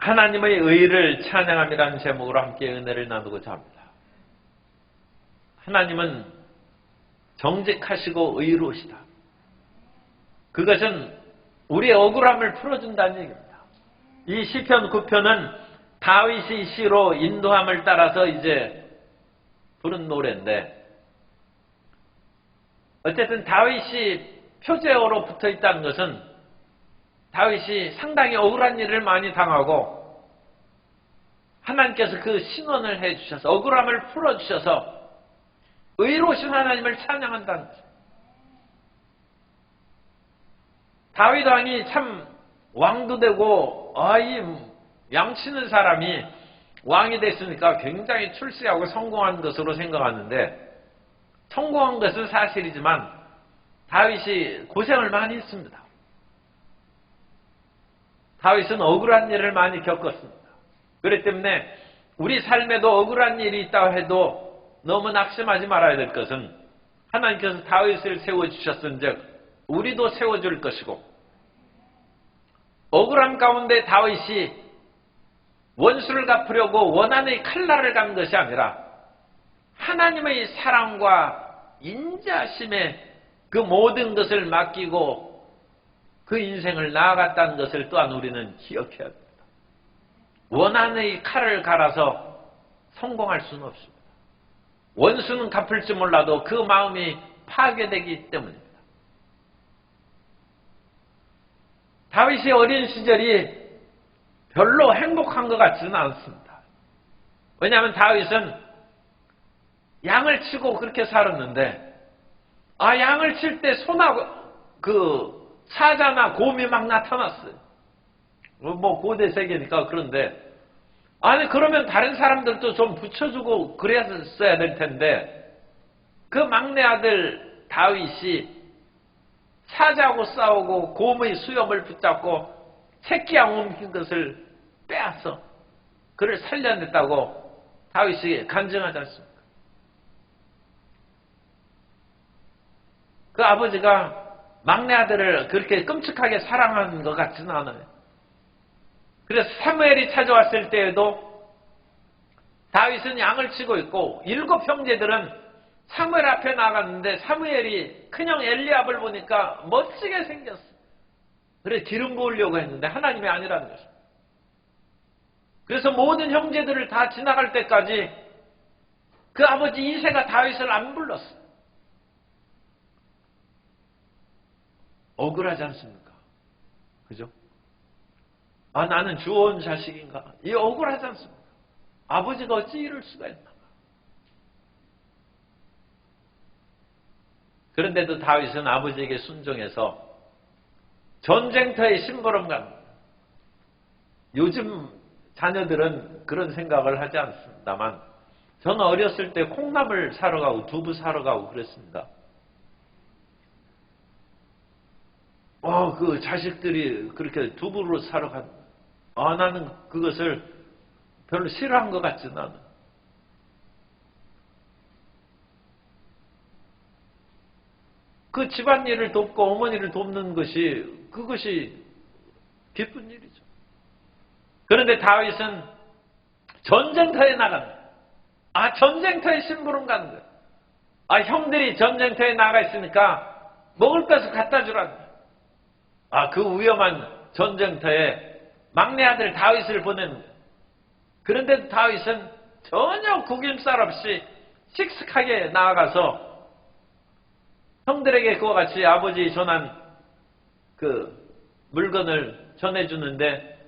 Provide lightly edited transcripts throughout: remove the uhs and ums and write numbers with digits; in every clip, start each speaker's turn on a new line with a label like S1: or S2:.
S1: 하나님의 의를 찬양함이라는 제목으로 함께 은혜를 나누고자 합니다. 하나님은 정직하시고 의로우시다. 그것은 우리의 억울함을 풀어준다는 얘기입니다. 이 시편 9편은 다윗이 시로 인도함을 따라서 이제 부른 노래인데, 어쨌든 다윗이 표제어로 붙어 있다는 것은 다윗이 상당히 억울한 일을 많이 당하고 하나님께서 그 신원을 해주셔서 억울함을 풀어주셔서 의로우신 하나님을 찬양한다는 거죠. 다윗 왕이 참 왕도 되고 양치는 사람이 왕이 됐으니까 굉장히 출세하고 성공한 것으로 생각하는데, 성공한 것은 사실이지만 다윗이 고생을 많이 했습니다. 다윗은 억울한 일을 많이 겪었습니다. 그렇기 때문에 우리 삶에도 억울한 일이 있다고 해도 너무 낙심하지 말아야 될 것은, 하나님께서 다윗을 세워주셨은즉 우리도 세워줄 것이고, 억울함 가운데 다윗이 원수를 갚으려고 원한의 칼날을 간 것이 아니라 하나님의 사랑과 인자심에 그 모든 것을 맡기고 그 인생을 나아갔다는 것을 또한 우리는 기억해야 합니다. 원한의 칼을 갈아서 성공할 수는 없습니다. 원수는 갚을지 몰라도 그 마음이 파괴되기 때문입니다. 다윗이 어린 시절이 별로 행복한 것 같지는 않습니다. 왜냐하면 다윗은 양을 치고 그렇게 살았는데, 양을 칠 때 소나 사자나 곰이 막 나타났어요. 고대 세계니까. 그런데 그러면 다른 사람들도 좀 붙여주고 그랬어야 될 텐데, 그 막내 아들 다윗이 사자하고 싸우고 곰의 수염을 붙잡고 새끼 양 옮긴 것을 빼앗어 그를 살려냈다고 다윗이 간증하지 않습니까? 그 아버지가 막내 아들을 그렇게 끔찍하게 사랑하는 것 같지는 않아요. 그래서 사무엘이 찾아왔을 때에도 다윗은 양을 치고 있고 7 형제들은 사무엘 앞에 나갔는데 사무엘이 큰형 엘리압을 보니까 멋지게 생겼어요. 그래서 기름 부으려고 했는데 하나님이 아니라는 것입니다. 그래서 모든 형제들을 다 지나갈 때까지 그 아버지 이새가 다윗을 안 불렀어요. 억울하지 않습니까? 그죠? 나는 주온 자식인가? 이 억울하지 않습니까? 아버지가 어찌 이럴 수가 있나? 그런데도 다윗은 아버지에게 순종해서 전쟁터에 심부름 갑니다. 요즘 자녀들은 그런 생각을 하지 않습니다만, 저는 어렸을 때 콩나물 사러 가고 두부 사러 가고 그랬습니다. 그 자식들이 그렇게 두부를 사러 간, 나는 그것을 별로 싫어한 것 같지는 않아. 그 집안일을 돕고 어머니를 돕는 그것이 기쁜 일이죠. 그런데 다윗은 전쟁터에 나간다. 전쟁터에 심부름 가는 거야. 형들이 전쟁터에 나가 있으니까 먹을 것을 갖다 주라는 거야. 그 위험한 전쟁터에 막내 아들 다윗을 보내는 거야. 그런데도 다윗은 전혀 구김살 없이 씩씩하게 나아가서 형들에게 그와 같이 아버지 전한 그 물건을 전해주는데,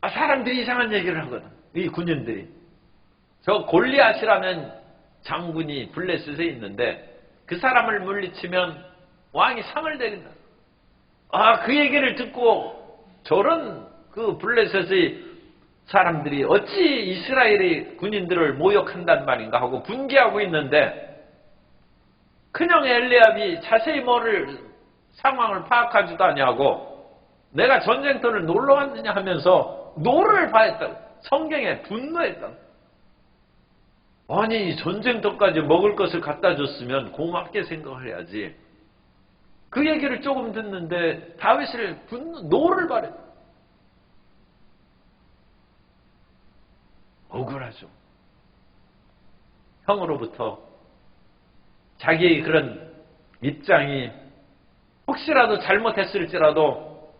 S1: 사람들이 이상한 얘기를 하거든. 이 군인들이. 저 골리앗이라는 장군이 블레셋에 있는데 그 사람을 물리치면 왕이 상을 드린다. 그 얘기를 듣고 저런 그 블레셋의 사람들이 어찌 이스라엘의 군인들을 모욕한단 말인가 하고 분개하고 있는데, 큰형 엘리압이 자세히 상황을 파악하지도 아니하고 내가 전쟁터를 놀러 왔느냐 하면서 노를 바했다고. 성경에 분노했다고. 전쟁터까지 먹을 것을 갖다 줬으면 고맙게 생각을 해야지. 그 얘기를 조금 듣는데 다윗을 노를 발했다. 억울하죠. 형으로부터 자기의 그런 입장이 혹시라도 잘못했을지라도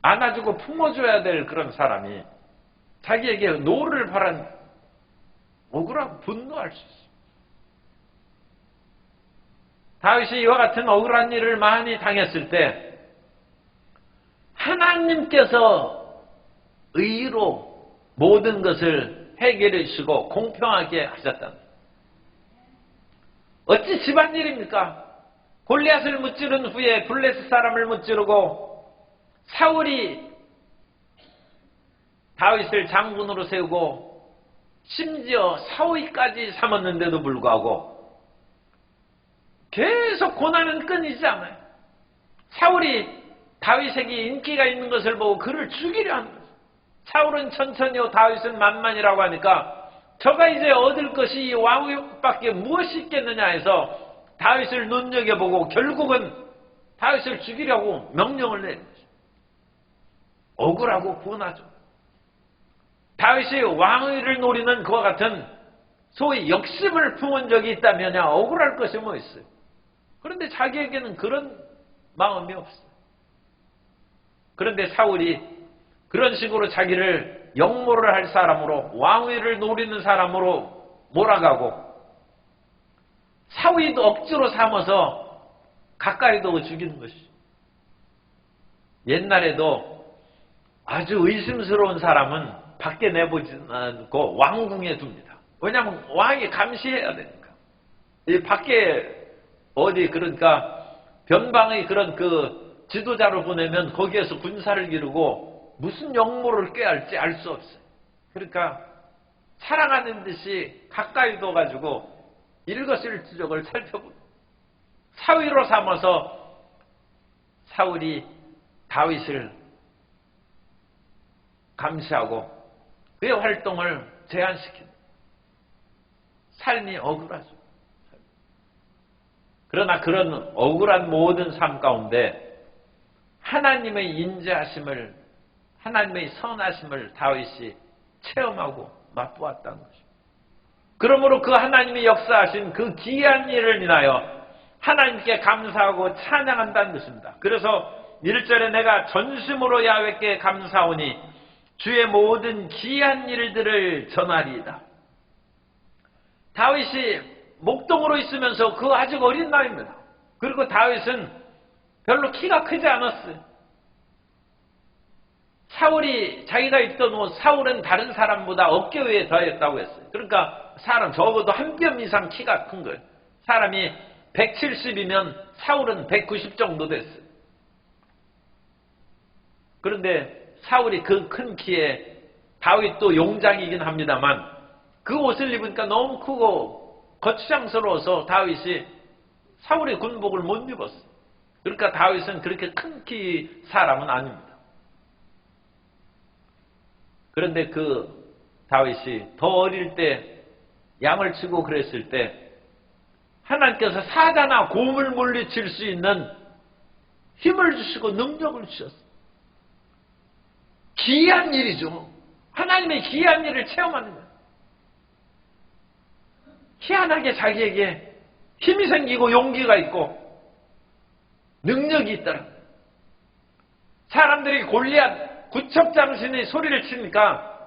S1: 안아주고 품어줘야 될 그런 사람이 자기에게 노를 바란 억울하고 분노할 수 있어요. 다윗이 이와 같은 억울한 일을 많이 당했을 때 하나님께서 의로 모든 것을 해결해 주시고 공평하게 하셨다. 어찌 집안일입니까? 골리앗을 무찌른 후에 블레셋 사람을 무찌르고 사울이 다윗을 장군으로 세우고 심지어 사위까지 삼았는데도 불구하고 계속 고난은 끊이지 않아요. 사울이 다윗에게 인기가 있는 것을 보고 그를 죽이려 하는 거죠. 사울은 천천히요 다윗은 만만이라고 하니까 저가 이제 얻을 것이 이 왕위밖에 무엇이 있겠느냐 해서 다윗을 눈여겨보고 결국은 다윗을 죽이려고 명령을 내린 거죠. 억울하고 분하죠. 다윗이 왕위를 노리는 그와 같은 소위 욕심을 품은 적이 있다면야 억울할 것이 뭐 있어요. 그런데 자기에게는 그런 마음이 없어요. 그런데 사울이 그런 식으로 자기를 역모를 할 사람으로 왕위를 노리는 사람으로 몰아가고 사위도 억지로 삼아서 가까이 두고 죽이는 것이죠. 옛날에도 아주 의심스러운 사람은 밖에 내보지 않고 왕궁에 둡니다. 왜냐하면 왕이 감시해야 되니까. 이 밖에 어디 그러니까 변방의 그런 그 지도자를 보내면 거기에서 군사를 기르고 무슨 역모를 꾀할지 알 수 없어요. 그러니까 사랑하는 듯이 가까이 둬가지고 일거수일투족을 살펴보고 사위로 삼아서 사울이 다윗을 감시하고 그의 활동을 제한시킵니다. 삶이 억울하죠. 그러나 그런 억울한 모든 삶 가운데 하나님의 인자하심을 하나님의 선하심을 다윗이 체험하고 맛보았다는 것입니다. 그러므로 그 하나님이 역사하신 그 기이한 일을 인하여 하나님께 감사하고 찬양한다는 것입니다. 그래서 1절에 내가 전심으로 야훼께 감사하오니 주의 모든 기이한 일들을 전하리이다. 다윗이 목동으로 있으면서 그 아직 어린 나이입니다. 그리고 다윗은 별로 키가 크지 않았어요. 사울이 자기가 입던 옷, 사울은 다른 사람보다 어깨 위에 더했다고 했어요. 그러니까 사람 적어도 한 뼘 이상 키가 큰 거예요. 사람이 170이면 사울은 190 정도 됐어요. 그런데 사울이 그 큰 키에 다윗도 용장이긴 합니다만 그 옷을 입으니까 너무 크고 거추장스러워서 다윗이 사울의 군복을 못 입었어요. 그러니까 다윗은 그렇게 큰 키 사람은 아닙니다. 그런데 그 다윗이 더 어릴 때 양을 치고 그랬을 때 하나님께서 사자나 곰을 물리칠 수 있는 힘을 주시고 능력을 주셨어요. 기이한 일이죠. 하나님의 기이한 일을 체험하는 거예요. 희한하게 자기에게 힘이 생기고 용기가 있고 능력이 있더라. 사람들이 골리앗 구척장신의 소리를 치니까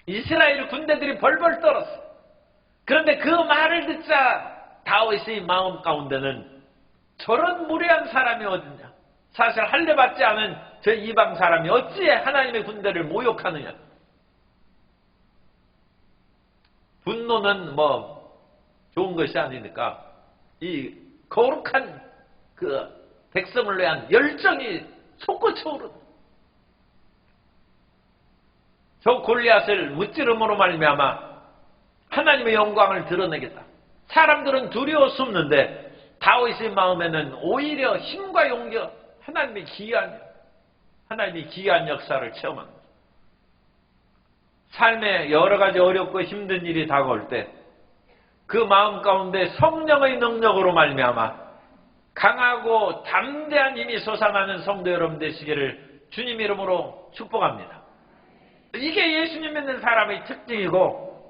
S1: 이스라엘 군대들이 벌벌 떨었어. 그런데 그 말을 듣자 다윗의 마음 가운데는 저런 무례한 사람이 어딨냐. 사실 할례 받지 않은 저 이방 사람이 어찌해 하나님의 군대를 모욕하느냐. 분노는 뭐 좋은 것이 아니니까 이 거룩한 그 백성을 위한 열정이 솟구쳐오르는 저 골리앗을 무찌름으로 말미암아 하나님의 영광을 드러내겠다. 사람들은 두려워 숨는데 다윗의 마음에는 오히려 힘과 용기가 하나님의 기이한 역사를 체험하는 거죠. 삶에 여러 가지 어렵고 힘든 일이 다가올 때 그 마음 가운데 성령의 능력으로 말미암아 강하고 담대한 힘이 솟아나는 성도 여러분 되시기를 주님 이름으로 축복합니다. 이게 예수님 믿는 사람의 특징이고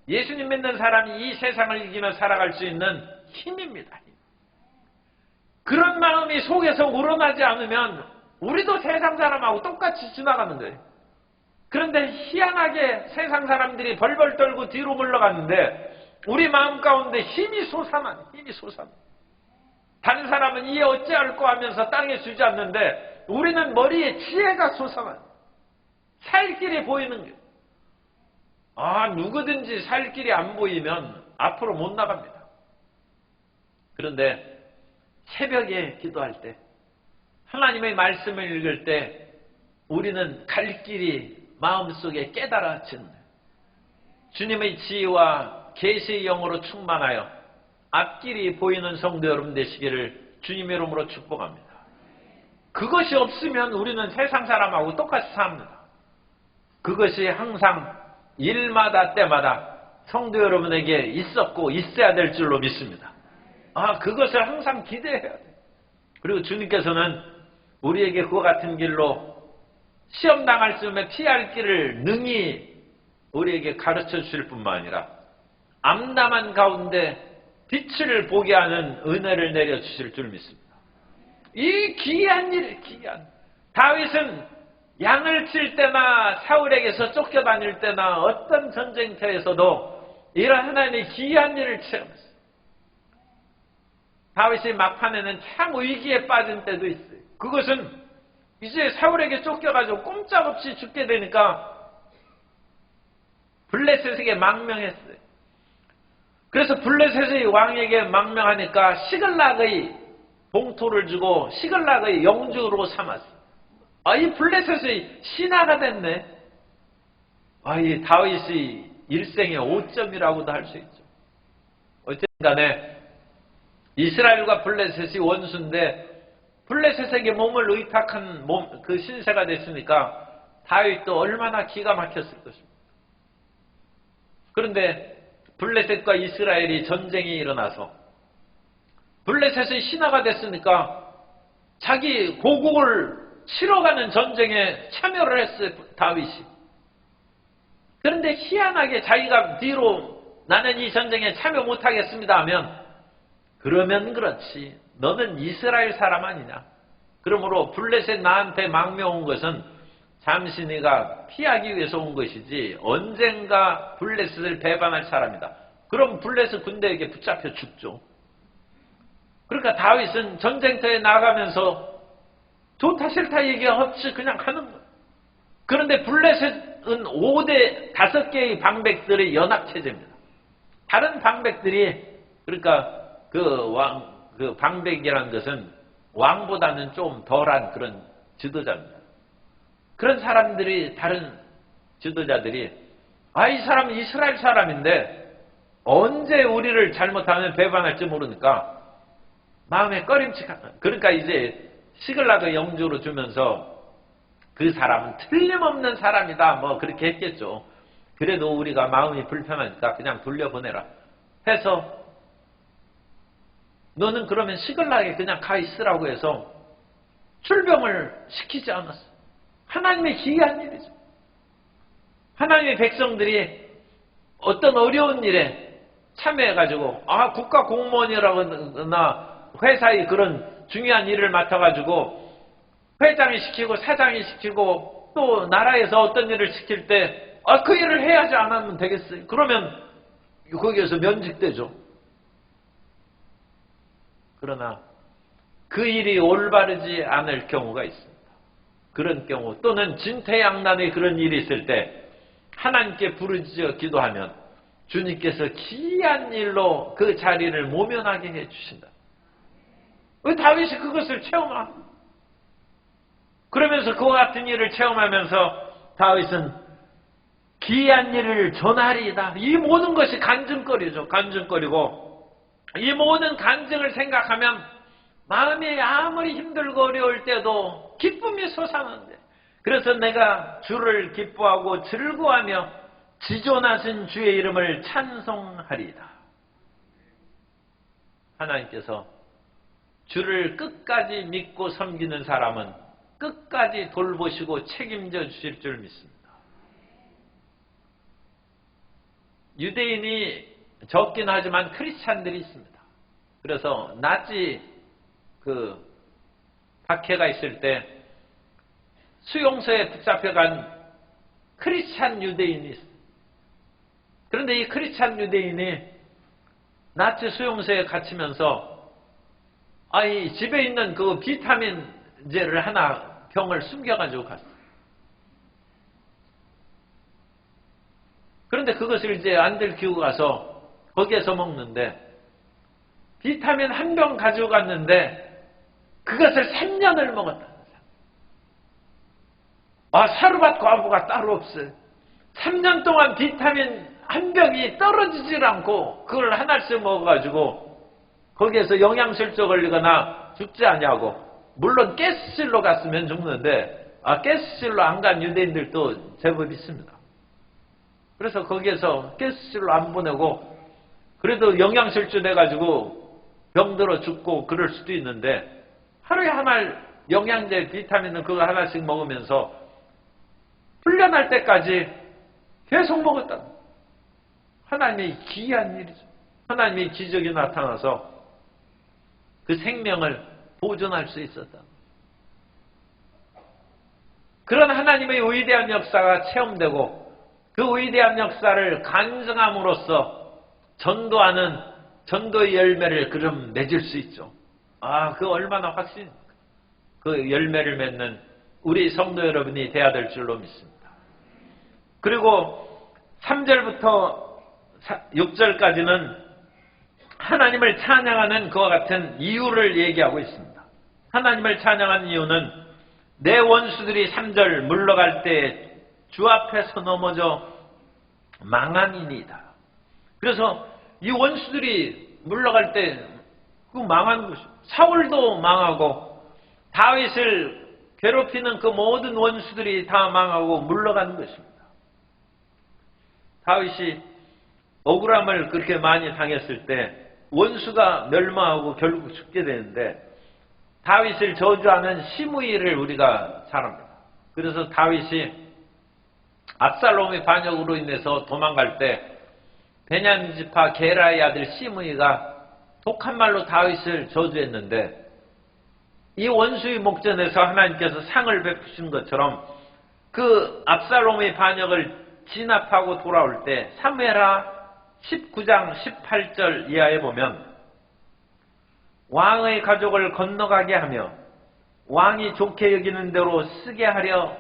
S1: 예수님 믿는 사람이 이 세상을 이기며 살아갈 수 있는 힘입니다. 그런 마음이 속에서 우러나지 않으면 우리도 세상 사람하고 똑같이 지나가는 거예요. 그런데 희한하게 세상 사람들이 벌벌 떨고 뒤로 물러갔는데 우리 마음 가운데 힘이 솟아나요. 힘이 솟아나요. 다른 사람은 이에 어찌할꼬 하면서 땅에 주저앉는데 우리는 머리에 지혜가 솟아나요. 살 길이 보이는 거예요. 누구든지 살 길이 안 보이면 앞으로 못 나갑니다. 그런데 새벽에 기도할 때, 하나님의 말씀을 읽을 때 우리는 갈 길이 마음속에 깨달아지는 거예요. 주님의 지혜와 계시의 영으로 충만하여 앞길이 보이는 성도 여러분 되시기를 주님의 이름으로 축복합니다. 그것이 없으면 우리는 세상 사람하고 똑같이 삽니다. 그것이 항상 일마다 때마다 성도 여러분에게 있었고 있어야 될 줄로 믿습니다. 그것을 항상 기대해야 돼요. 그리고 주님께서는 우리에게 그와 같은 길로 시험 당할 즈음에 피할 길을 능히 우리에게 가르쳐 주실 뿐만 아니라 암담한 가운데 빛을 보게 하는 은혜를 내려주실 줄 믿습니다. 이 귀한 일, 귀한. 다윗은 양을 칠 때나 사울에게서 쫓겨다닐 때나 어떤 전쟁터에서도 이런 하나님의 귀한 일을 체험했어요. 다윗이 막판에는 참 위기에 빠진 때도 있어요. 그것은 이제 사울에게 쫓겨가지고 꼼짝없이 죽게 되니까 블레셋에게 망명했어요. 그래서 블레셋의 왕에게 망명하니까 시글락의 봉토를 주고 시글락의 영주로 삼았어요. 이 블레셋의 신하가 됐네. 이 다윗의 일생의 오점이라고도 할 수 있죠. 어쨌든 간에 이스라엘과 블레셋이 원수인데 블레셋에게 몸을 의탁한 그 신세가 됐으니까 다윗도 얼마나 기가 막혔을 것입니다. 그런데 블레셋과 이스라엘이 전쟁이 일어나서 블레셋의 신하가 됐으니까 자기 고국을 치러가는 전쟁에 참여를 했어요. 다윗이. 그런데 희한하게 자기가 뒤로 나는 이 전쟁에 참여 못하겠습니다 하면 그러면 그렇지. 너는 이스라엘 사람 아니냐. 그러므로 블레셋 나한테 망명 온 것은 잠시 네가 피하기 위해서 온 것이지 언젠가 블레셋을 배반할 사람이다. 그럼 블레셋 군대에게 붙잡혀 죽죠. 그러니까 다윗은 전쟁터에 나가면서 좋다 싫다 얘기 없이 그냥 하는 거예요. 그런데 블레셋은 5개의 방백들의 연합체제입니다. 다른 방백들이 그러니까 그 방백이라는 것은 왕보다는 좀 덜한 그런 지도자입니다. 그런 사람들이 다른 지도자들이 이 사람은 이스라엘 사람인데 언제 우리를 잘못하면 배반할지 모르니까 마음에 꺼림칙한. 그러니까 이제 시글락의 영주로 주면서 그 사람은 틀림없는 사람이다 뭐 그렇게 했겠죠. 그래도 우리가 마음이 불편하니까 그냥 돌려보내라 해서 너는 그러면 시글락에 그냥 가 있으라고 해서 출병을 시키지 않았어. 하나님의 기이한 일이죠. 하나님의 백성들이 어떤 어려운 일에 참여해가지고 국가 공무원이라거나 회사의 그런 중요한 일을 맡아가지고 회장이 시키고 사장이 시키고 또 나라에서 어떤 일을 시킬 때 그 일을 해야지 안 하면 되겠어요. 그러면 거기에서 면직되죠. 그러나 그 일이 올바르지 않을 경우가 있습니다. 그런 경우 또는 진퇴양난의 그런 일이 있을 때 하나님께 부르짖어 기도하면 주님께서 기이한 일로 그 자리를 모면하게 해주신다. 왜 다윗이 그것을 체험합니다. 그러면서 그와 같은 일을 체험하면서 다윗은 기이한 일을 전하리이다. 이 모든 것이 간증거리죠. 간증거리고 이 모든 간증을 생각하면 마음이 아무리 힘들고 어려울 때도 기쁨이 솟아나는데 그래서 내가 주를 기뻐하고 즐거워하며 지존하신 주의 이름을 찬송하리이다. 하나님께서 주를 끝까지 믿고 섬기는 사람은 끝까지 돌보시고 책임져 주실 줄 믿습니다. 유대인이 적긴 하지만 크리스찬들이 있습니다. 그래서 나치 박해가 있을 때 수용소에 붙잡혀간 크리스찬 유대인이 있어요. 그런데 이 크리스찬 유대인이 나치 수용소에 갇히면서 이 집에 있는 그 비타민제를 하나 병을 숨겨가지고 갔어요. 그런데 그것을 이제 안 들키고 가서 거기에서 먹는데 비타민 한 병 가지고 갔는데 그것을 3년을 먹었다. 사르밧 과부가 따로 없어요. 3년 동안 비타민 한 병이 떨어지질 않고 그걸 하나씩 먹어가지고 거기에서 영양실조 걸리거나 죽지 않냐고. 물론 가스실로 갔으면 죽는데 가스실로 안 간 유대인들도 제법 있습니다. 그래서 거기에서 가스실로 안 보내고 그래도 영양실조 돼가지고 병들어 죽고 그럴 수도 있는데 하루에 한 알 영양제 비타민은 그거 하나씩 먹으면서 훈련할 때까지 계속 먹었다. 하나님의 기이한 일이죠. 하나님의 기적이 나타나서 그 생명을 보존할 수 있었다. 그런 하나님의 위대한 역사가 체험되고 그 위대한 역사를 간증함으로써 전도하는 전도의 열매를 그럼 맺을 수 있죠. 그 얼마나 그 열매를 맺는 우리 성도 여러분이 되어야 될 줄로 믿습니다. 그리고 3절부터 6절까지는 하나님을 찬양하는 그와 같은 이유를 얘기하고 있습니다. 하나님을 찬양하는 이유는 내 원수들이 3절 물러갈 때 주 앞에서 넘어져 망함이니이다. 그래서 이 원수들이 물러갈 때 그 망한 것이 사울도 망하고 다윗을 괴롭히는 그 모든 원수들이 다 망하고 물러가는 것입니다. 다윗이 억울함을 그렇게 많이 당했을 때 원수가 멸망하고 결국 죽게 되는데 다윗을 저주하는 시므이를 우리가 잘 압니다. 그래서 다윗이 압살롬의 반역으로 인해서 도망갈 때 베냐민 지파 게라의 아들 시므이가 독한 말로 다윗을 저주했는데 이 원수의 목전에서 하나님께서 상을 베푸신 것처럼 그 압살롬의 반역을 진압하고 돌아올 때 사무엘하 19장 18절 이하에 보면 왕의 가족을 건너가게 하며 왕이 좋게 여기는 대로 쓰게 하려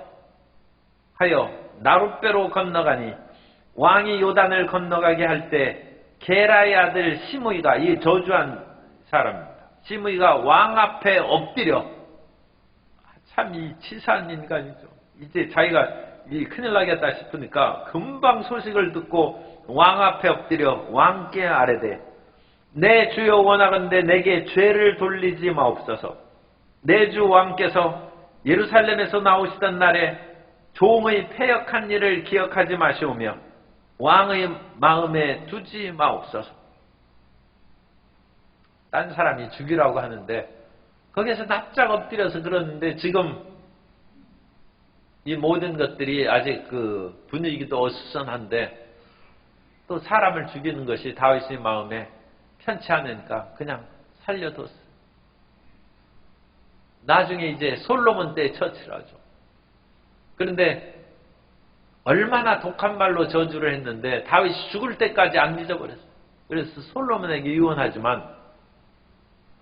S1: 하여 나룻배로 건너가니 왕이 요단을 건너가게 할 때 게라의 아들 시므이가 이 저주한 사람입니다. 시므이가 왕 앞에 엎드려 참 이 치사한 인간이죠. 이제 자기가 큰일 나겠다 싶으니까 금방 소식을 듣고 왕 앞에 엎드려 왕께 아뢰되 내 주여 원하건대 내게 죄를 돌리지 마옵소서. 내 주 왕께서 예루살렘에서 나오시던 날에 종의 패역한 일을 기억하지 마시오며 왕의 마음에 두지 마옵소서. 딴 사람이 죽이라고 하는데 거기에서 납작 엎드려서 그러는데 지금 이 모든 것들이 아직 그 분위기도 어수선한데 또 사람을 죽이는 것이 다윗의 마음에 편치 않으니까 그냥 살려뒀어요. 나중에 이제 솔로몬 때 처치를 하죠. 그런데 얼마나 독한 말로 저주를 했는데 다윗이 죽을 때까지 안 잊어버렸어요. 그래서 솔로몬에게 유언하지만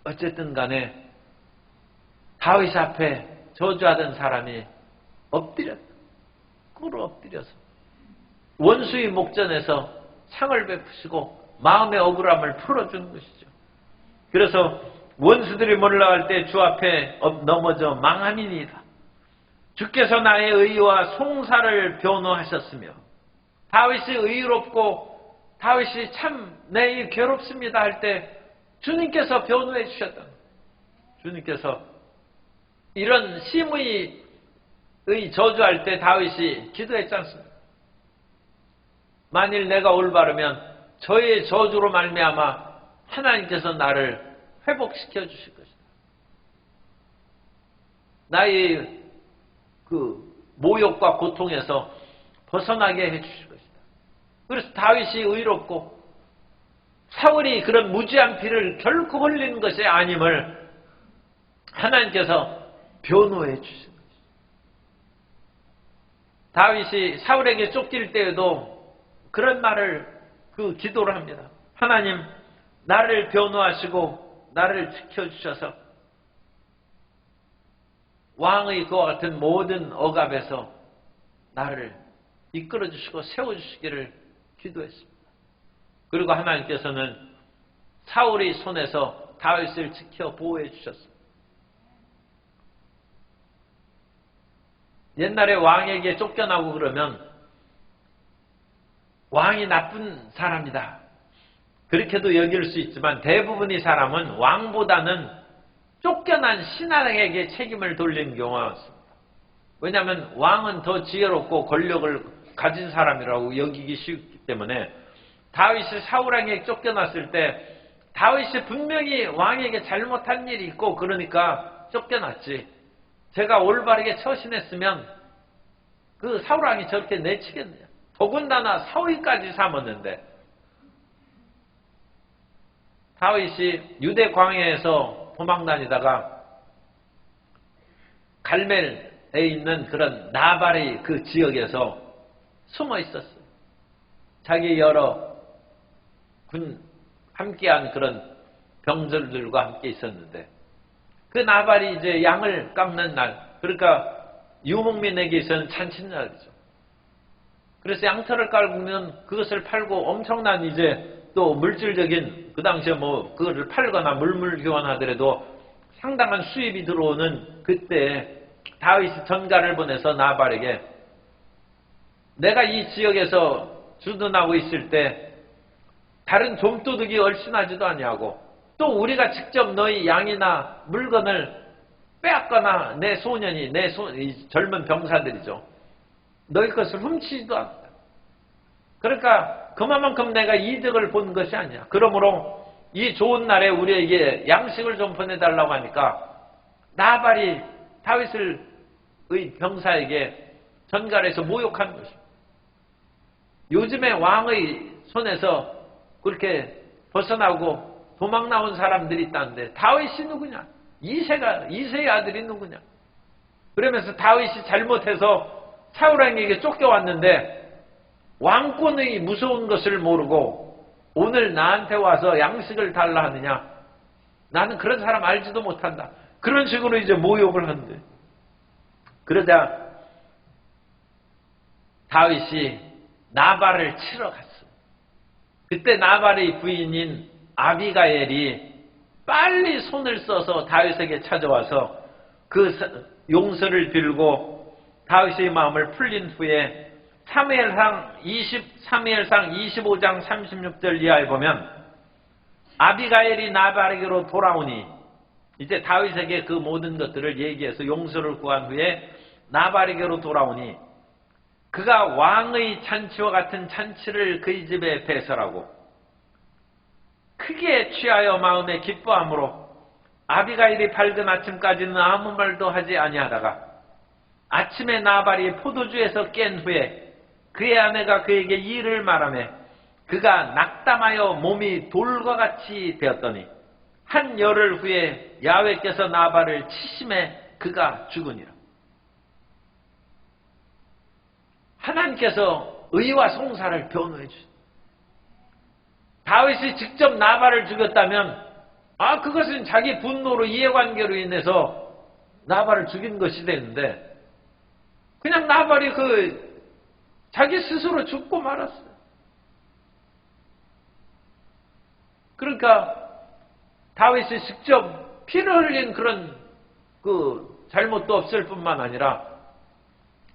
S1: 어쨌든 간에 다윗 앞에 저주하던 사람이 엎드렸다. 꿇어 엎드려서 원수의 목전에서 상을 베푸시고 마음의 억울함을 풀어주는 것이죠. 그래서 원수들이 몰라갈 때 주 앞에 넘어져 망함이니이다. 주께서 나의 의와 송사를 변호하셨으며 다윗이 의롭고 다윗이 참 내 괴롭습니다 할 때 주님께서 변호해 주셨다. 주님께서 이런 시므이의 저주할 때 다윗이 기도했지 않습니까? 만일 내가 올바르면 저의 저주로 말미암아 하나님께서 나를 회복시켜 주실 것이다. 나의 그 모욕과 고통에서 벗어나게 해 주실 것이다. 그래서 다윗이 의롭고 사울이 그런 무지한 피를 결코 흘린 것이 아님을 하나님께서 변호해 주신 것이죠. 다윗이 사울에게 쫓길 때에도 그런 말을 기도를 합니다. 하나님, 나를 변호하시고 나를 지켜주셔서 왕의 그와 같은 모든 억압에서 나를 이끌어주시고 세워주시기를 기도했습니다. 그리고 하나님께서는 사울의 손에서 다윗을 지켜 보호해 주셨습니다. 옛날에 왕에게 쫓겨나고 그러면 왕이 나쁜 사람이다, 그렇게도 여길 수 있지만 대부분의 사람은 왕보다는 쫓겨난 신하에게 책임을 돌리는 경우가 많습니다. 왜냐하면 왕은 더 지혜롭고 권력을 가진 사람이라고 여기기 쉽기 때문에 다윗이 사울에게 쫓겨났을 때 다윗이 분명히 왕에게 잘못한 일이 있고 그러니까 쫓겨났지, 제가 올바르게 처신했으면 그 사울왕이 저렇게 내치겠느냐. 더군다나 사위까지 삼았는데, 다윗이 유대 광야에서 도망다니다가 갈멜에 있는 그런 나발의 그 지역에서 숨어 있었어요. 자기 여러 함께한 그런 병들들과 함께 있었는데, 그 나발이 이제 양을 깎는 날, 그러니까 유목민에게서는 잔칫날이죠. 그래서 양털을 깔면 그것을 팔고 엄청난 이제 또 물질적인, 그 당시에 뭐 그거를 팔거나 물물 교환하더라도 상당한 수입이 들어오는 그때 다윗이 전가를 보내서 나발에게, 내가 이 지역에서 주둔하고 있을 때 다른 좀도둑이 얼씬하지도 아니하고 또 우리가 직접 너희 양이나 물건을 빼앗거나 내 소년이, 이 젊은 병사들이죠, 너희 것을 훔치지도 않는다. 그러니까 그만큼 내가 이득을 본 것이 아니야. 그러므로 이 좋은 날에 우리에게 양식을 좀 보내달라고 하니까 나발이 다윗의 병사에게 전갈해서 모욕한 것입니다. 요즘에 왕의 손에서 그렇게 벗어나고 도망 나온 사람들이 있다는데 다윗이 누구냐? 이새의 아들이 누구냐? 그러면서 다윗이 잘못해서 사울왕에게 쫓겨왔는데 왕권의 무서운 것을 모르고 오늘 나한테 와서 양식을 달라 하느냐? 나는 그런 사람 알지도 못한다. 그런 식으로 이제 모욕을 한대. 그러자 다윗이 나발을 치러 갔어. 그때 나발의 부인인 아비가엘이 빨리 손을 써서 다윗에게 찾아와서 그 용서를 빌고 다윗의 마음을 풀린 후에 사무엘상 25장 36절 이하에 보면 아비가엘이 나발에게로 돌아오니, 이제 다윗에게 그 모든 것들을 얘기해서 용서를 구한 후에 나발에게로 돌아오니 그가 왕의 잔치와 같은 잔치를 그의 집에 배설하고 크게 취하여 마음에 기뻐함으로 아비가일이 밝은 아침까지는 아무 말도 하지 아니하다가 아침에 나발이 포도주에서 깬 후에 그의 아내가 그에게 이를 말하며 그가 낙담하여 몸이 돌과 같이 되었더니 한 열흘 후에 야훼께서 나발을 치심에 그가 죽으니라. 하나님께서 의와 송사를 변호해 주십니다. 다윗이 직접 나발을 죽였다면 그것은 자기 분노로 이해관계로 인해서 나발을 죽인 것이 되는데 그냥 나발이 자기 스스로 죽고 말았어요. 그러니까 다윗이 직접 피를 흘린 그런 잘못도 없을 뿐만 아니라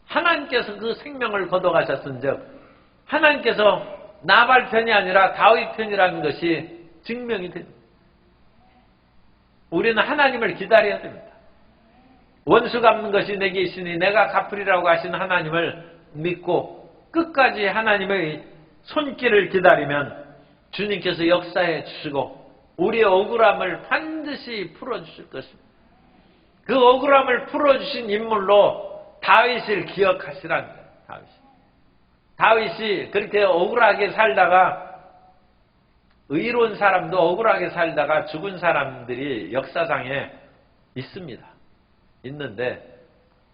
S1: 하나님께서 그 생명을 걷어가셨은즉 하나님께서 나발 편이 아니라 다윗 편이라는 것이 증명이 됩니다. 우리는 하나님을 기다려야 됩니다. 원수 갚는 것이 내게 있으니 내가 갚으리라고 하신 하나님을 믿고 끝까지 하나님의 손길을 기다리면 주님께서 역사해 주시고 우리의 억울함을 반드시 풀어주실 것입니다. 그 억울함을 풀어주신 인물로 다윗을 기억하시라는 거예요. 다윗이. 다윗이 그렇게 억울하게 살다가 의로운 사람도 억울하게 살다가 죽은 사람들이 역사상에 있습니다. 있는데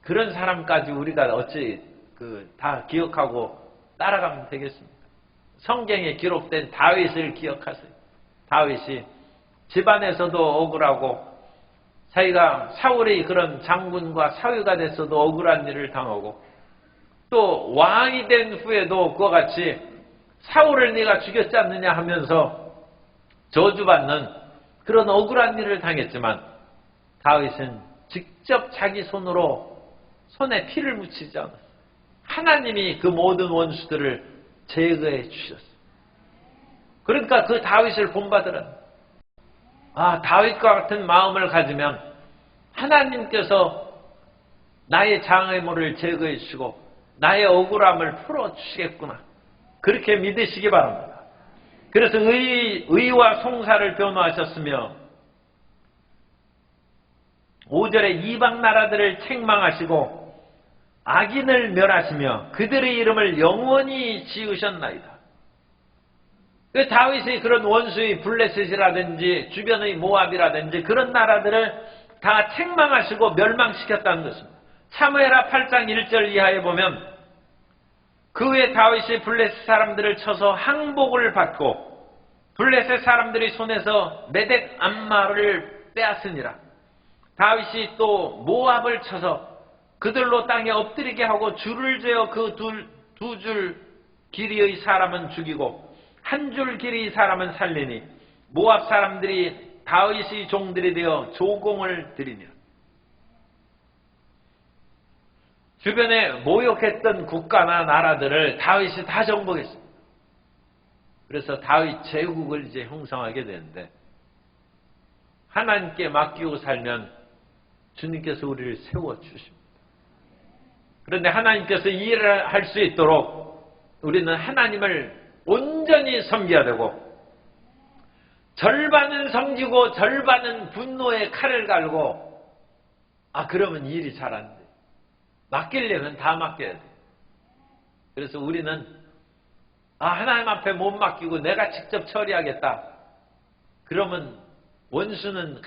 S1: 그런 사람까지 우리가 어찌 다 기억하고 따라가면 되겠습니까? 성경에 기록된 다윗을 기억하세요. 다윗이 집안에서도 억울하고 자기가 사울의 그런 장군과 사위가 됐어도 억울한 일을 당하고 또 왕이 된 후에도 그와 같이 사울을 네가 죽였지 않느냐 하면서 저주받는 그런 억울한 일을 당했지만 다윗은 직접 자기 손에 피를 묻히지 않았어요. 하나님이 그 모든 원수들을 제거해 주셨어요. 그러니까 그 다윗을 본받으라. 다윗과 같은 마음을 가지면 하나님께서 나의 장애물을 제거해 주시고 나의 억울함을 풀어주시겠구나. 그렇게 믿으시기 바랍니다. 그래서 의와 송사를 변호하셨으며 5절에 이방 나라들을 책망하시고 악인을 멸하시며 그들의 이름을 영원히 지으셨나이다. 그 다윗의 그런 원수의 블레셋이라든지 주변의 모압이라든지 그런 나라들을 다 책망하시고 멸망시켰다는 것입니다. 사무엘하 8장 1절 이하에 보면 그 후에 다윗이 블레셋 사람들을 쳐서 항복을 받고 블레셋 사람들의 손에서 메덱 암마를 빼앗으니라. 다윗이 또 모압을 쳐서 그들로 땅에 엎드리게 하고 줄을 재어 그 두 줄 길이의 사람은 죽이고 한 줄 길이의 사람은 살리니 모압 사람들이 다윗의 종들이 되어 조공을 드리니라. 주변에 모욕했던 국가나 나라들을 다윗이 다 정복했습니다. 그래서 다윗 제국을 이제 형성하게 되는데 하나님께 맡기고 살면 주님께서 우리를 세워주십니다. 그런데 하나님께서 이 일을 할 수 있도록 우리는 하나님을 온전히 섬겨야 되고 절반은 섬기고 절반은 분노의 칼을 갈고 그러면 이 일이 잘 안 돼. 맡기려면 다 맡겨야 돼. 그래서 우리는 하나님 앞에 못 맡기고 내가 직접 처리하겠다. 그러면 원수는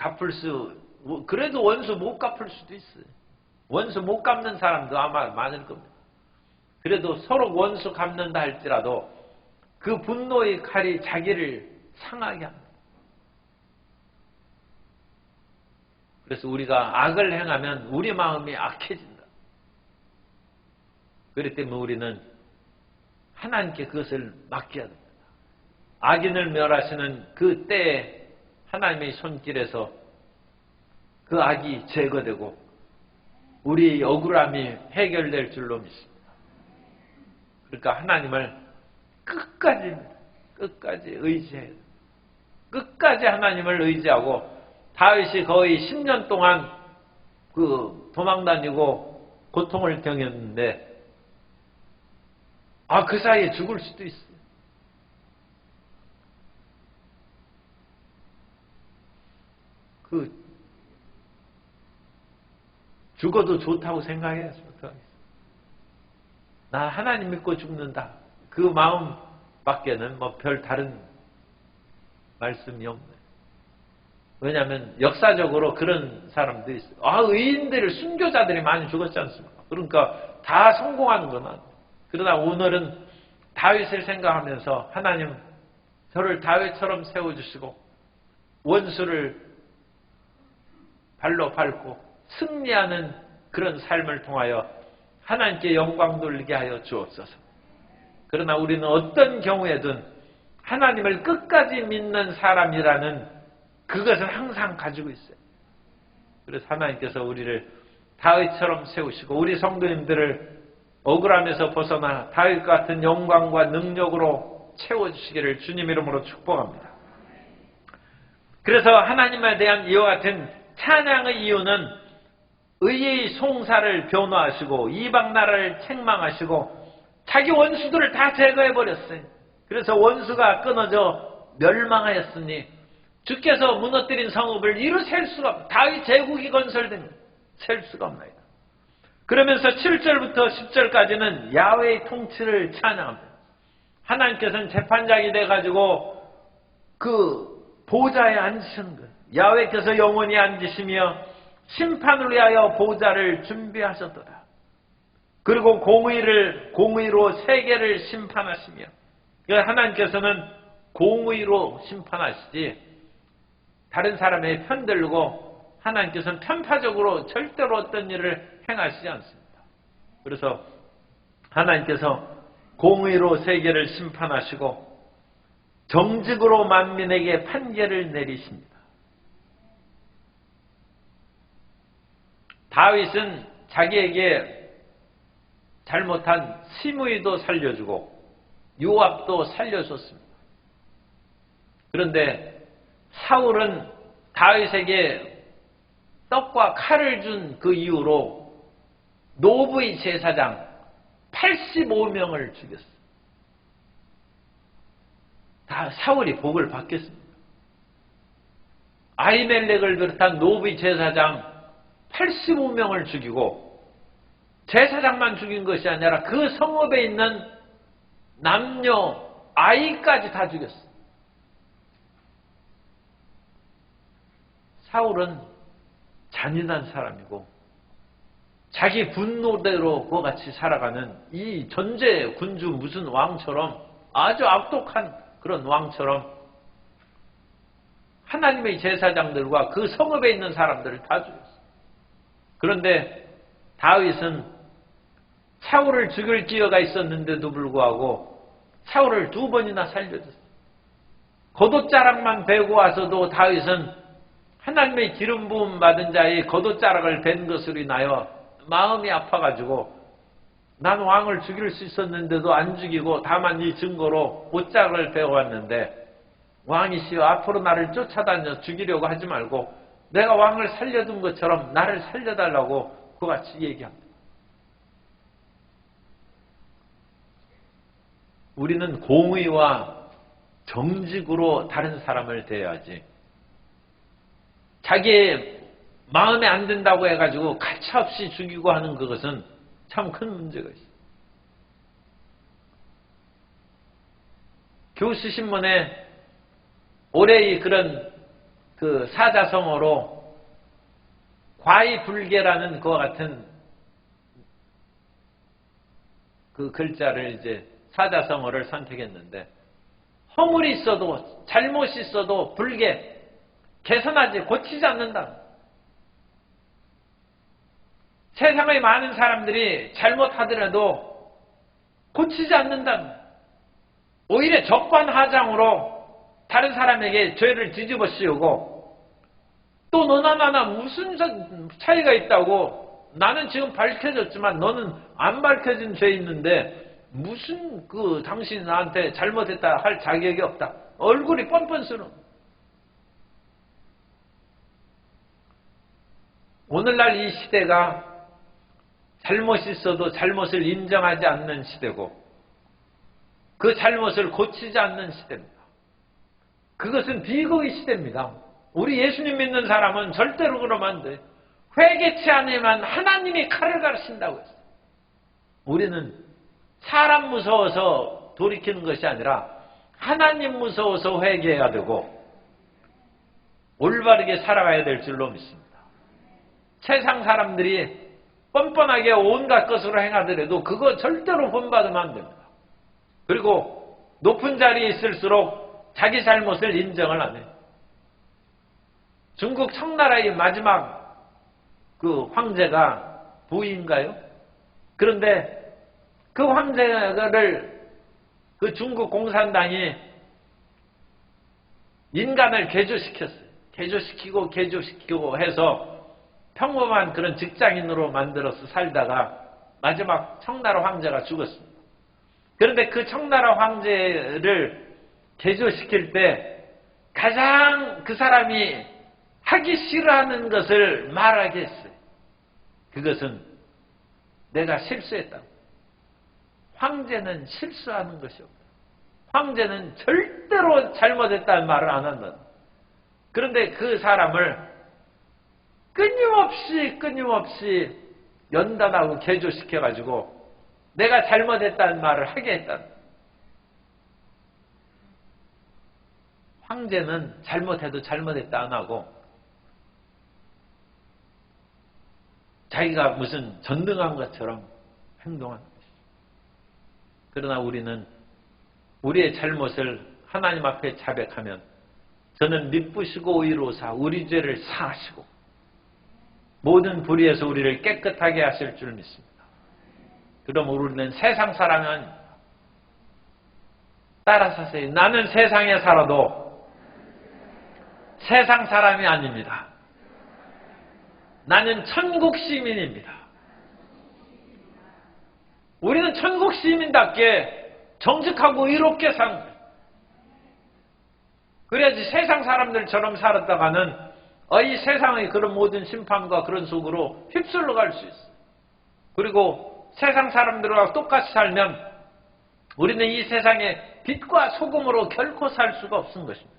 S1: 그래도 원수 못 갚을 수도 있어요. 원수 못 갚는 사람도 아마 많을 겁니다. 그래도 서로 원수 갚는다 할지라도 그 분노의 칼이 자기를 상하게 합니다. 그래서 우리가 악을 행하면 우리 마음이 악해진다. 그렇기 때문에 우리는 하나님께 그것을 맡겨야 됩니다. 악인을 멸하시는 그 때에 하나님의 손길에서 그 악이 제거되고 우리의 억울함이 해결될 줄로 믿습니다. 그러니까 하나님을 끝까지 의지해야 돼요. 끝까지 하나님을 의지하고 다윗이 거의 10년 동안 도망다니고 고통을 겪었는데 그 사이에 죽을 수도 있어요. 죽어도 좋다고 생각해야죠. 나 하나님 믿고 죽는다. 그 마음밖에는 별 다른 말씀이 없네요. 왜냐하면 역사적으로 그런 사람들이 있어요. 의인들을 순교자들이 많이 죽었지 않습니까? 그러니까 다 성공하는 건 아니에요. 그러나 오늘은 다윗을 생각하면서 하나님 저를 다윗처럼 세워주시고 원수를 발로 밟고 승리하는 그런 삶을 통하여 하나님께 영광 돌리게 하여 주옵소서. 그러나 우리는 어떤 경우에든 하나님을 끝까지 믿는 사람이라는 그것을 항상 가지고 있어요. 그래서 하나님께서 우리를 다윗처럼 세우시고 우리 성도님들을 억울함에서 벗어나 다윗 같은 영광과 능력으로 채워주시기를 주님 이름으로 축복합니다. 그래서 하나님에 대한 이와 같은 찬양의 이유는 의의 송사를 변호하시고 이방 나라를 책망하시고 자기 원수들을 다 제거해버렸어요. 그래서 원수가 끊어져 멸망하였으니 주께서 무너뜨린 성읍을 이루 셀 수가 없다. 다윗 제국이 건설됩니다. 셀 수가 없나이다. 그러면서 7절부터 10절까지는 야훼의 통치를 찬양합니다. 하나님께서는 재판장이 돼가지고 그 보좌에 앉으시는 거예요. 야훼께서 영원히 앉으시며 심판을 위하여 보좌를 준비하셨더라. 그리고 공의로 세계를 심판하시며, 하나님께서는 공의로 심판하시지 다른 사람에 편들고 하나님께서는 편파적으로 절대로 어떤 일을 행하시지 않습니다. 그래서 하나님께서 공의로 세계를 심판하시고 정직으로 만민에게 판결을 내리십니다. 다윗은 자기에게 잘못한 시므이도 살려주고 요압도 살려줬습니다. 그런데 사울은 다윗에게 떡과 칼을 준 그 이후로 노브의 제사장 85명을 죽였어요. 다 사울이 복을 받겠습니다. 아히멜렉을 비롯한 노브의 제사장 85명을 죽이고 제사장만 죽인 것이 아니라 그 성읍에 있는 남녀, 아이까지 다 죽였어요. 사울은 잔인한 사람이고 자기 분노대로 그와 같이 살아가는 이 전제 군주 무슨 왕처럼 아주 악독한 그런 왕처럼 하나님의 제사장들과 그 성읍에 있는 사람들을 다 죽였어요. 그런데 다윗은 사울을 죽일 기회가 있었는데도 불구하고 사울을 2번이나 살려줬어요. 겉옷자락만 베고 와서도 다윗은 하나님의 기름 부음 받은 자의 겉옷자락을 벤 것으로 인하여 마음이 아파가지고 난 왕을 죽일 수 있었는데도 안 죽이고 다만 이 증거로 옷자락을 베어왔는데 왕이시여 앞으로 나를 쫓아다녀 죽이려고 하지 말고 내가 왕을 살려둔 것처럼 나를 살려달라고 그와 같이 얘기합니다. 우리는 공의와 정직으로 다른 사람을 대해야지 자기의 마음에 안 든다고 해가지고 가차없이 죽이고 하는 그것은 참 큰 문제가 있어요. 교수신문에 올해의 그런 그 사자성어로 과의불개라는 그와 같은 그 글자를 이제 사자성어를 선택했는데 허물이 있어도 잘못이 있어도 불개, 개선하지 고치지 않는다. 세상의 많은 사람들이 잘못하더라도 고치지 않는다. 오히려 적반하장으로 다른 사람에게 죄를 뒤집어 씌우고 또 너나 나나 무슨 차이가 있다고 나는 지금 밝혀졌지만 너는 안 밝혀진 죄 있는데 무슨 당신이 나한테 잘못했다 할 자격이 없다. 얼굴이 뻔뻔스러워. 오늘날 이 시대가 잘못이 있어도 잘못을 인정하지 않는 시대고 그 잘못을 고치지 않는 시대입니다. 그것은 비극의 시대입니다. 우리 예수님 믿는 사람은 절대로 그러면 안 돼. 회개치 않으면 하나님이 칼을 가르친다고 했어요. 우리는 사람 무서워서 돌이키는 것이 아니라 하나님 무서워서 회개해야 되고 올바르게 살아가야 될 줄로 믿습니다. 세상 사람들이 뻔뻔하게 온갖 것으로 행하더라도 그거 절대로 본받으면 안 됩니다. 그리고 높은 자리에 있을수록 자기 잘못을 인정을 안 해요. 중국 청나라의 마지막 그 황제가 부인가요? 그런데 그 황제를 그 중국 공산당이 인간을 개조시켰어요. 개조시키고 해서 평범한 그런 직장인으로 만들어서 살다가 마지막 청나라 황제가 죽었습니다. 그런데 그 청나라 황제를 개조시킬 때 가장 그 사람이 하기 싫어하는 것을 말하게 했어요. 그것은 내가 실수했다. 황제는 실수하는 것이 없다. 황제는 절대로 잘못했다는 말을 안 한다. 그런데 그 사람을 끊임없이 연단하고 개조시켜가지고 내가 잘못했다는 말을 하게 했다. 황제는 잘못해도 잘못했다 안 하고 자기가 무슨 전등한 것처럼 행동하는 것이죠. 그러나 우리는 우리의 잘못을 하나님 앞에 자백하면 저는 미쁘시고 의로우사 우리 죄를 사하시고 모든 불의에서 우리를 깨끗하게 하실 줄 믿습니다. 그럼 우리는 세상 사람이 아닙니다. 따라서 하세요. 나는 세상에 살아도 세상 사람이 아닙니다. 나는 천국 시민입니다. 우리는 천국 시민답게 정직하고 의롭게 사는 거예요. 그래야지 세상 사람들처럼 살았다가는 이 세상의 그런 모든 심판과 그런 속으로 휩쓸려 갈 수 있어요. 그리고 세상 사람들과 똑같이 살면 우리는 이 세상에 빛과 소금으로 결코 살 수가 없는 것입니다.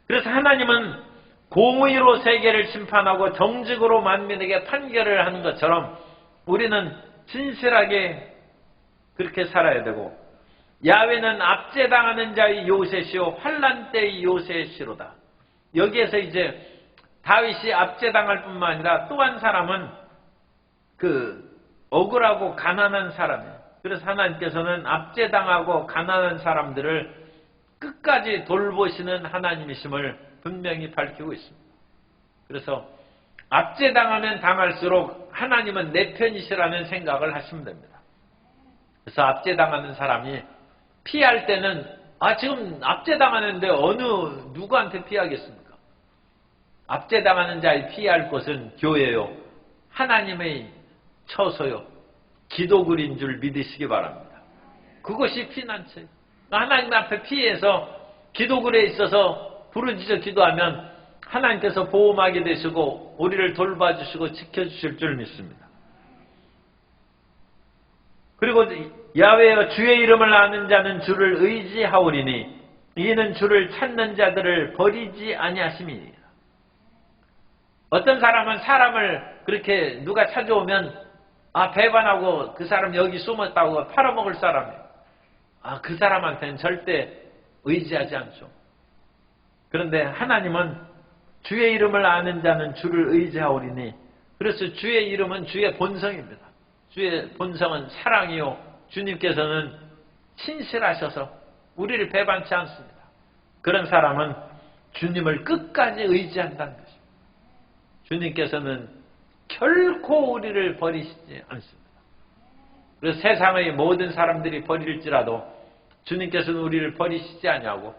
S1: 그래서 하나님은 공의로 세계를 심판하고 정직으로 만민에게 판결을 하는 것처럼 우리는 진실하게 그렇게 살아야 되고 야훼는 압제당하는 자의 요새시요 환난 때의 요새시로다. 여기에서 이제 다윗이 압제당할 뿐만 아니라 또 한 사람은 억울하고 가난한 사람이에요. 그래서 하나님께서는 압제당하고 가난한 사람들을 끝까지 돌보시는 하나님이심을 분명히 밝히고 있습니다. 그래서 압제당하면 당할수록 하나님은 내 편이시라는 생각을 하시면 됩니다. 그래서 압제당하는 사람이 피할 때는 지금 압제당하는데 누구한테 피하겠습니까? 압제당하는 자의 피할 곳은 교회요. 하나님의 처소요. 기도굴인 줄 믿으시기 바랍니다. 그것이 피난처예요. 하나님 앞에 피해서 기도굴에 있어서 부르짖어 기도하면 하나님께서 보호막이 되시고 우리를 돌봐주시고 지켜주실 줄 믿습니다. 그리고 야훼여 주의 이름을 아는 자는 주를 의지하오리니 이는 주를 찾는 자들을 버리지 아니하심이니라. 어떤 사람은 사람을 그렇게 누가 찾아오면 배반하고 그 사람 여기 숨었다고 팔아먹을 사람이에요. 그 사람한테는 절대 의지하지 않죠. 그런데 하나님은 주의 이름을 아는 자는 주를 의지하오리니 그래서 주의 이름은 주의 본성입니다. 주의 본성은 사랑이요. 주님께서는 신실하셔서 우리를 배반치 않습니다. 그런 사람은 주님을 끝까지 의지한다는 것입니다. 주님께서는 결코 우리를 버리시지 않습니다. 그래서 세상의 모든 사람들이 버릴지라도 주님께서는 우리를 버리시지 아니하고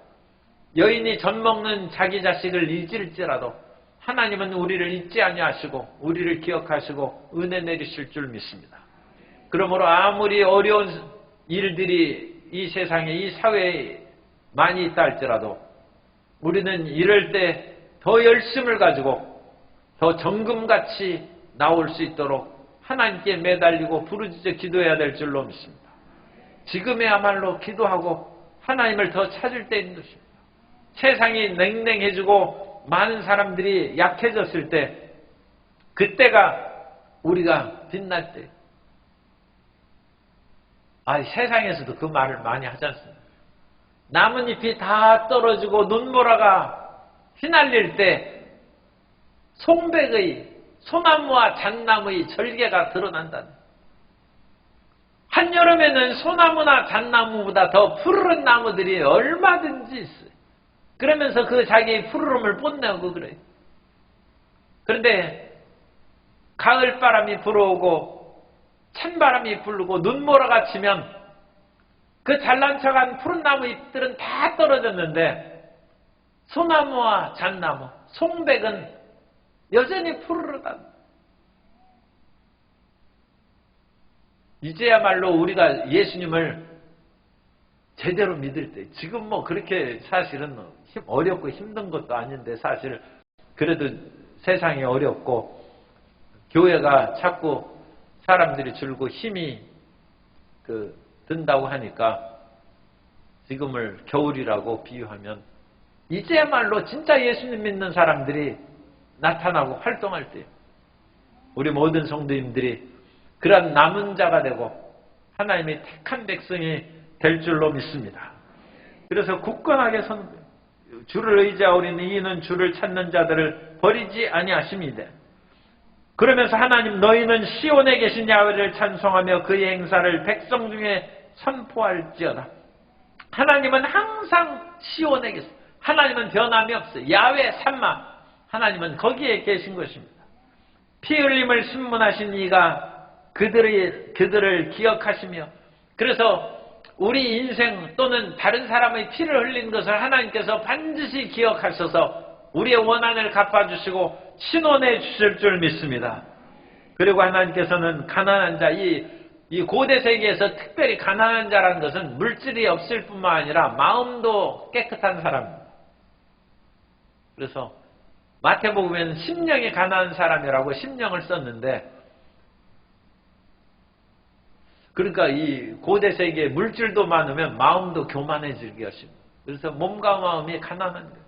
S1: 여인이 젖 먹는 자기 자식을 잊을지라도 하나님은 우리를 잊지 아니하시고 우리를 기억하시고 은혜 내리실 줄 믿습니다. 그러므로 아무리 어려운 일들이 이 세상에 이 사회에 많이 있다 할지라도 우리는 이럴 때 더 열심을 가지고 더 정금같이 나올 수 있도록 하나님께 매달리고 부르짖어 기도해야 될 줄로 믿습니다. 지금이야말로 기도하고 하나님을 더 찾을 때인 것입니다. 세상이 냉랭해지고 많은 사람들이 약해졌을 때 그때가 우리가 빛날 때. 세상에서도 그 말을 많이 하지 않습니까? 나뭇잎이 다 떨어지고 눈보라가 휘날릴 때 송백의 소나무와 잣나무의 절개가 드러난다는. 한여름에는 소나무나 잣나무보다 더 푸르른 나무들이 얼마든지 있어요. 그러면서 그 자기의 푸르름을 뽐내고 그래요. 그런데 가을바람이 불어오고 찬바람이 불고 눈보라가 치면 그 잘난 척한 푸른 나무 잎들은 다 떨어졌는데 소나무와 잣나무, 송백은 여전히 푸르르다. 이제야말로 우리가 예수님을 제대로 믿을 때, 지금 그렇게 사실은 어렵고 힘든 것도 아닌데 사실 그래도 세상이 어렵고 교회가 자꾸 사람들이 줄고 힘이 든다고 하니까 지금을 겨울이라고 비유하면 이제야말로 진짜 예수님 믿는 사람들이 나타나고 활동할 때 우리 모든 성도님들이 그런 남은 자가 되고 하나님의 택한 백성이 될 줄로 믿습니다. 그래서 굳건하게 주를 의지하오리니 이는 주를 찾는 자들을 버리지 아니하심이다. 그러면서 하나님 너희는 시온에 계신 야훼를 찬송하며 그의 행사를 백성 중에 선포할지어다. 하나님은 항상 시온에 계세요. 하나님은 변함이 없어요. 야훼 삼마 하나님은 거기에 계신 것입니다. 피 흘림을 신문하신 이가 그들을 기억하시며, 그래서 우리 인생 또는 다른 사람의 피를 흘린 것을 하나님께서 반드시 기억하셔서 우리의 원한을 갚아주시고 신원해 주실 줄 믿습니다. 그리고 하나님께서는 가난한 자, 이 고대 세계에서 특별히 가난한 자라는 것은 물질이 없을 뿐만 아니라 마음도 깨끗한 사람입니다. 그래서 마태복음에는 심령이 가난한 사람이라고 심령을 썼는데, 그러니까 이 고대 세계에 물질도 많으면 마음도 교만해지게 하십니다. 그래서 몸과 마음이 가난한 거예요.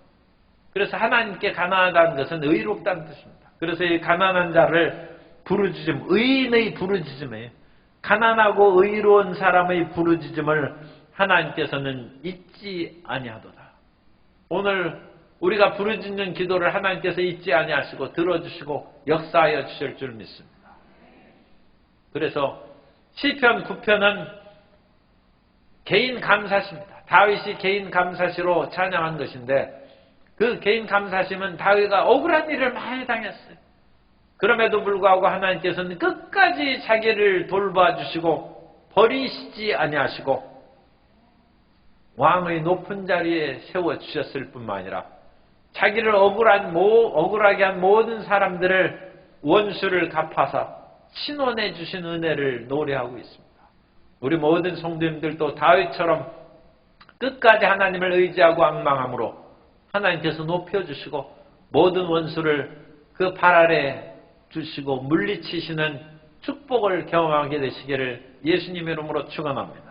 S1: 그래서 하나님께 가난하다는 것은 의롭다는 뜻입니다. 그래서 이 가난한 자를 부르짖음, 의인의 부르짖음이에요. 가난하고 의로운 사람의 부르짖음을 하나님께서는 잊지 아니하도다. 오늘 우리가 부르짖는 기도를 하나님께서 잊지 아니하시고 들어주시고 역사하여 주실 줄 믿습니다. 그래서 시편 9편은 개인 감사시입니다. 다윗이 개인 감사시로 찬양한 것인데, 그 개인 감사심은 다윗가 억울한 일을 많이 당했어요. 그럼에도 불구하고 하나님께서는 끝까지 자기를 돌봐주시고 버리시지 아니하시고 왕의 높은 자리에 세워주셨을 뿐만 아니라 자기를 억울하게 한 모든 사람들을 원수를 갚아서 신원해 주신 은혜를 노래하고 있습니다. 우리 모든 성도님들도 다윗처럼 끝까지 하나님을 의지하고 앙망함으로 하나님께서 높여주시고 모든 원수를 그 발 아래 주시고 물리치시는 축복을 경험하게 되시기를 예수님의 이름으로 축원합니다.